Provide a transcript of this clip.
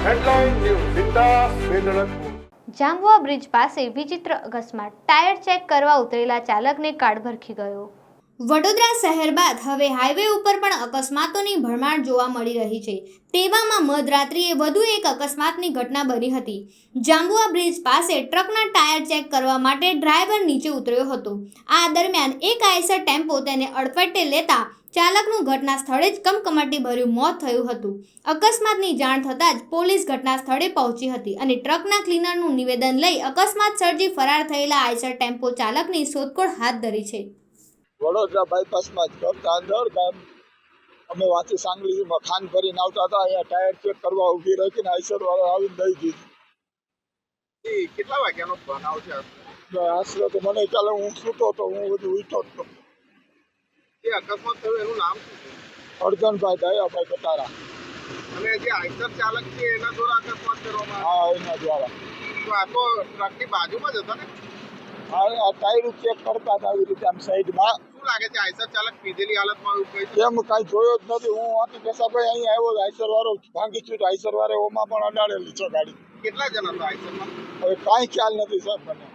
Headline news बिंदास बेधड़क। Jhabua bridge પાસે વિચિત્ર અકસ્માત, ટાયર ચેક કરવા ઉતરેલા ચાલકને કાળ ભરખી ગયો। વડોદરા શહેર બાદ હવે હાઈવે ઉપર પણ અકસ્માતોની ભરમાર જોવા મળી રહી છે। તેવામાં મધરાત્રિએ વધુ એક અકસ્માતની ઘટના બની હતી। જાંબુઆ બ્રિજ પાસે ટ્રકના ટાયર ચેક કરવા માટે ડ્રાઈવર નીચે ઉતર્યો હતો। આ દરમિયાન એક આઈસર ટેમ્પો તેને અડફેટે લેતા ચાલકનું ઘટના સ્થળે જ કમકમાટી ભર્યું મોત થયું હતું। અકસ્માતની જાણ થતાં જ પોલીસ ઘટના સ્થળે પહોંચી હતી અને ટ્રકના ક્લીનરનું નિવેદન લઈ અકસ્માત સર્જી ફરાર થયેલા આઈસર ટેમ્પો ચાલકની શોધખોળ હાથ ધરી છે। વડોદરા બાયપાસમાં અંદર ગામ અમે વાંચી સાંગલીમાં ખાન ભરીને આવતા હતા। અહીંયા ટાયર ચેક કરવા ઊભી રાખીને આઈસર વાળો આવીને દઈ દીધી। કેટલા વાગ્યાનો બનાવ છે? આશરે તો મને ચાલે હું સૂતો હતો, હું બધું ઉઠો હતો। એ અકસ્માત થયો એનું નામ શું છે? અર્જનભાઈ દયાભાઈ કટારા। અને જે આઈસર ચાલક છે એના દ્વારા અકસ્માત કરવામાં હા, એના દ્વારા। તો આ તો ટ્રકની બાજુમાં જ હતા ને? આ ટાયર ચેક કરતા હતા આવી રીતે આમ સાઈડમાં। શું લાગે છે આઈસર ચાલક પીધેલી હાલતમાં એવું કઈ? એમ કાંઈ જોયો જ નથી। હું વાંચી પેશાભાઈ અહીંયા આવ્યો, આઈસર વાળો ભાંગી છું, આઈસર વાળે ઓમાં પણ અડાડેલી છે ગાડી। કેટલા જણા હતા આઈસરમાં? હવે કાંઈ ખ્યાલ નથી સાહેબ મને।